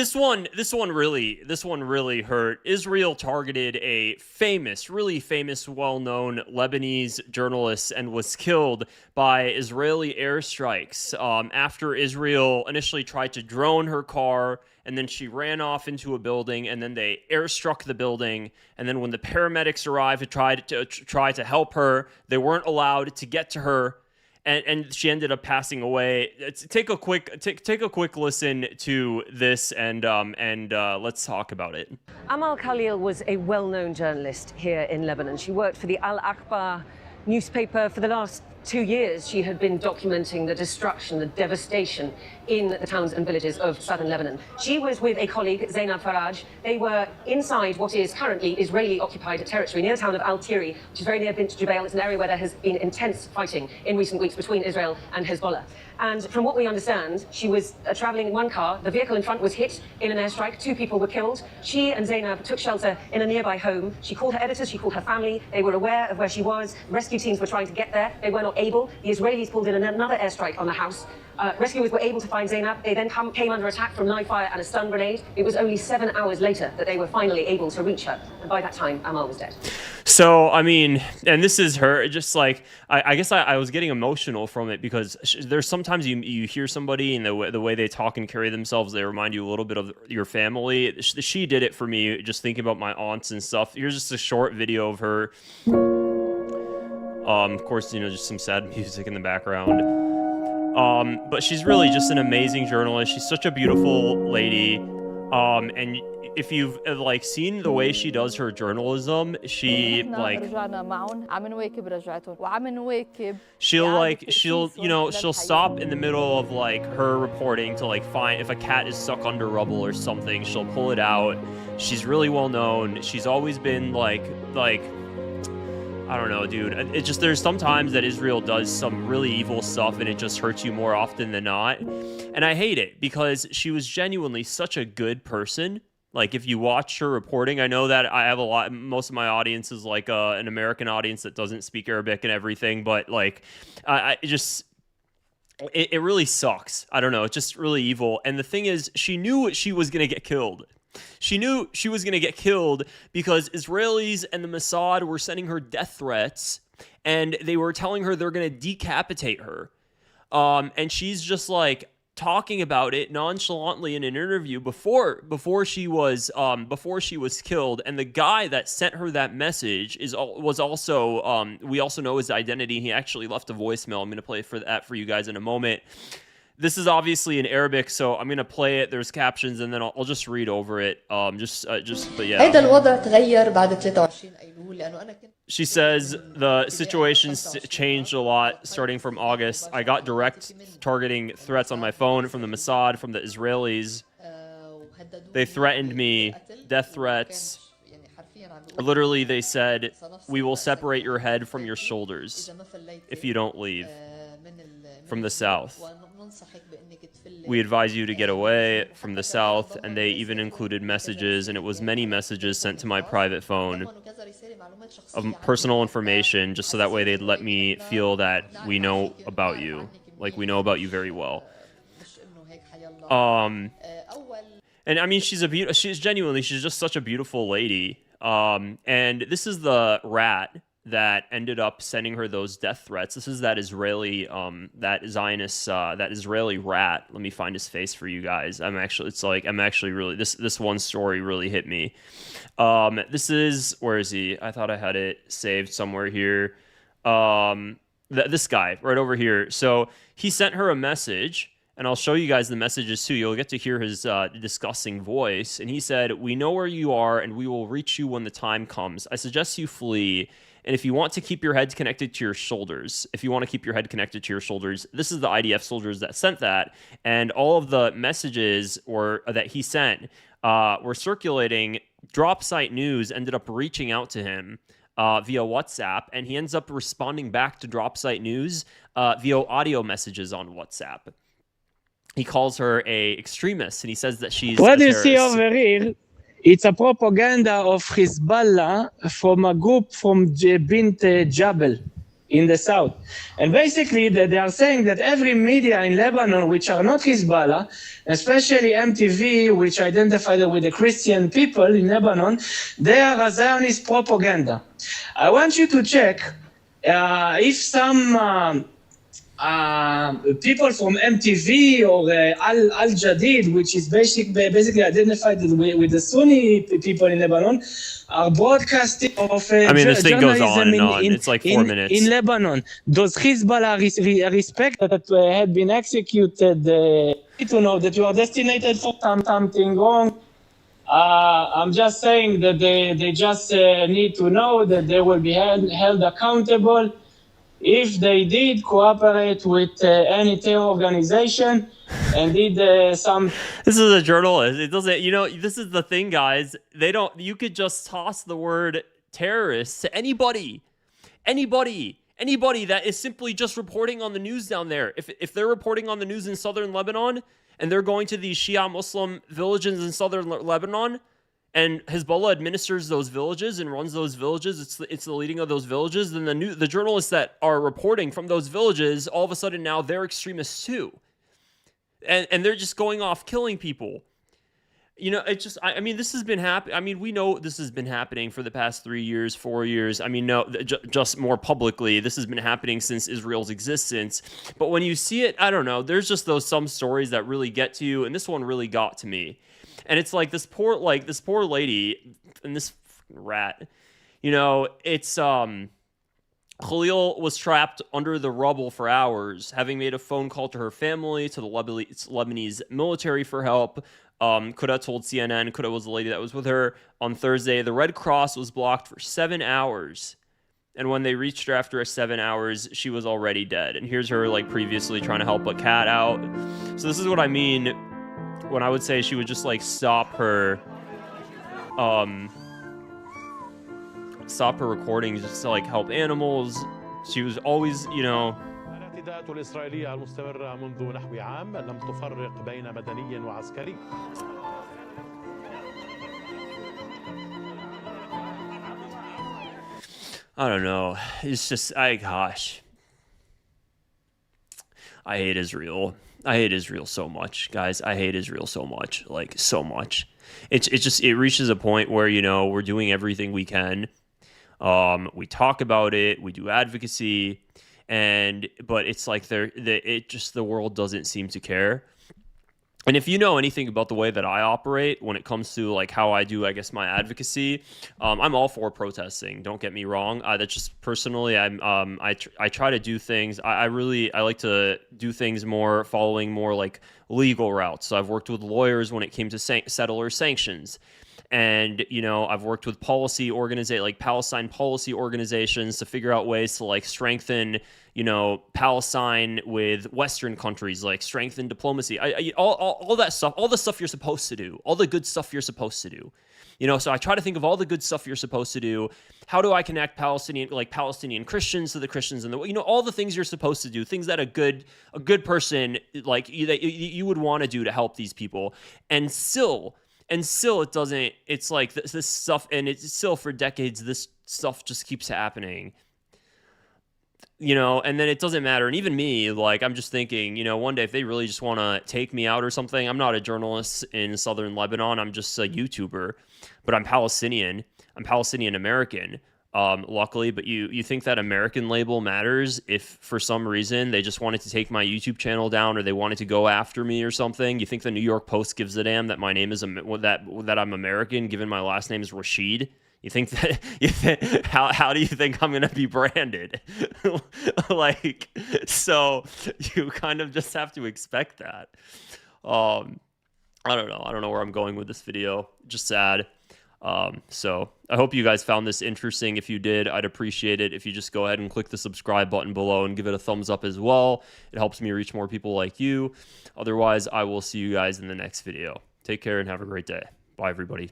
This one really hurt. Israel targeted a really famous, well-known Lebanese journalist and was killed by Israeli airstrikes after Israel initially tried to drone her car, and then she ran off into a building, and then they airstruck the building, and then when the paramedics arrived to try to help her, they weren't allowed to get to her. And she ended up passing away. Take a quick listen to this, and let's talk about it. Amal Khalil was a well-known journalist here in Lebanon. She worked for the Al-Akhbar newspaper for the last 2 years. She had been documenting the destruction, the devastation in the towns and villages of southern Lebanon. She was with a colleague, Zainab Faraj. They were inside what is currently Israeli-occupied territory near the town of Al-Tiri, which is very near Bint Jubail. It's an area where there has been intense fighting in recent weeks between Israel and Hezbollah. And from what we understand, she was traveling in one car. The vehicle in front was hit in an airstrike. 2 people were killed. She and Zainab took shelter in a nearby home. She called her editors, she called her family. They were aware of where she was. Rescue teams were trying to get there. They were not able. The Israelis pulled in another airstrike on the house. Rescuers were able to find Zainab. They then came under attack from live fire and a stun grenade. It was only 7 hours later that they were finally able to reach her. And by that time, Amal was dead. So, I mean, and this is her, just like, I guess I was getting emotional from it because there's sometimes you hear somebody and the way they talk and carry themselves, they remind you a little bit of your family. She did it for me, just thinking about my aunts and stuff. Here's just a short video of her. Of course, just some sad music in the background. But she's really just an amazing journalist. She's such a beautiful lady. And if you've seen the way she does her journalism, she'll stop in the middle of her reporting to find if a cat is stuck under rubble or something. She'll pull it out. She's really well known. She's always been I don't know, dude. It just, there's sometimes that Israel does some really evil stuff and it just hurts you more often than not. And I hate it because she was genuinely such a good person. If you watch her reporting, I know that I have most of my audience is an American audience that doesn't speak Arabic and everything, but it really sucks. I don't know. It's just really evil. And the thing is, she knew she was going to get killed. She knew she was going to get killed because Israelis and the Mossad were sending her death threats, and they were telling her they're going to decapitate her. And she's just talking about it nonchalantly in an interview before she was killed. And the guy that sent her that message was also we also know his identity. He actually left a voicemail. I'm going to play for you guys in a moment. This is obviously in Arabic, so I'm going to play it. There's captions, and then I'll just read over it. But yeah. She says, the situation changed a lot starting from August. I got direct targeting threats on my phone from the Mossad, from the Israelis. They threatened me, death threats. Literally, they said, we will separate your head from your shoulders if you don't leave from the south. We advise you to get away from the south, and they even included messages, and it was many messages sent to my private phone of personal information, just so that way they'd let me feel that we know about you, we know about you very well. And I mean, she's just such a beautiful lady. And this is the rat that ended up sending her those death threats. This is that Israeli, that Zionist, that Israeli rat. Let me find his face for you guys. I'm actually really, this one story really hit me. This is, where is he? I thought I had it saved somewhere here. This guy right over here. So he sent her a message, and I'll show you guys the messages too. You'll get to hear his disgusting voice. And he said, we know where you are, and we will reach you when the time comes. I suggest you flee. And if you want to keep your head connected to your shoulders, this is the IDF soldiers that sent that. And all of the messages that he sent were circulating. Drop Site News ended up reaching out to him via WhatsApp, and he ends up responding back to Drop Site News via audio messages on WhatsApp. He calls her a extremist, and he says that she's what you see over here, it's a propaganda of Hezbollah from a group from Bint Jabal. in the south. And basically, they are saying that every media in Lebanon, which are not Hezbollah, especially MTV, which identified with the Christian people in Lebanon, they are a Zionist propaganda. I want you to check if some people from MTV or Al Jadid, which is basically identified with the Sunni people in Lebanon, are broadcasting of this thing goes on and on. In, it's like 4 minutes. In Lebanon. Does Hezbollah respect that had been executed? To know that you are destined for something wrong. I'm just saying that they just need to know that they will be held accountable if they did cooperate with any terror organization and did some... This is a journalist. It doesn't, this is the thing, guys. You could just toss the word terrorist to anybody that is simply just reporting on the news down there. If they're reporting on the news in southern Lebanon and they're going to these Shia Muslim villages in southern Lebanon, and Hezbollah administers those villages and runs those villages, it's the leading of those villages, then the journalists that are reporting from those villages, all of a sudden now they're extremists too. And they're just going off killing people. It's just, this has been happening. We know this has been happening for the past 3 years, 4 years. Just more publicly, this has been happening since Israel's existence. But when you see it, I don't know, there's just some stories that really get to you, and this one really got to me. And it's like this poor lady and this rat, it's, Khalil was trapped under the rubble for hours, having made a phone call to her family, to the Lebanese military for help. Kuda told CNN, Kuda was the lady that was with her on Thursday. The Red Cross was blocked for 7 hours. And when they reached her after 7 hours, she was already dead. And here's her previously trying to help a cat out. So this is what I mean when I would say she would just stop her recording just to help animals. She was always, الاعتداءات الإسرائيلية المستمرة منذ نحو عام لم تفرق بين مدني وعسكري. I don't know. It's just, gosh. I hate Israel. I hate Israel so much, guys. I hate Israel so much, so much. It reaches a point where, we're doing everything we can. We talk about it, we do advocacy, but it's the world doesn't seem to care. And if you know anything about the way that I operate when it comes to how I do, I guess, my advocacy, I'm all for protesting. Don't get me wrong. That's just personally, I try to do things. I like to do things following more legal routes. So I've worked with lawyers when it came to settler sanctions. And, I've worked with Palestine policy organizations to figure out ways to strengthen, Palestine with Western countries, strengthen diplomacy, all that stuff, all the stuff you're supposed to do, all the good stuff you're supposed to do. So I try to think of all the good stuff you're supposed to do. How do I connect Palestinian Christians to the Christians in the, all the things you're supposed to do, things that a good person you would want to do to help these people. And still it doesn't, it's this stuff, and it's still for decades, this stuff just keeps happening, and then it doesn't matter. And even me, I'm just thinking, one day if they really just want to take me out or something, I'm not a journalist in southern Lebanon, I'm just a YouTuber, but I'm Palestinian American, luckily. But you think that American label matters if for some reason they just wanted to take my YouTube channel down, or they wanted to go after me or something? You think the New York Post gives a damn that my name is that I'm American, given my last name is Rashid? You think that how do you think I'm gonna be branded? So you kind of just have to expect that. I don't know where I'm going with this video. Just sad. So I hope you guys found this interesting. If you did, I'd appreciate it if you just go ahead and click the subscribe button below and give it a thumbs up as well. It helps me reach more people like you. Otherwise, I will see you guys in the next video. Take care and have a great day. Bye, everybody.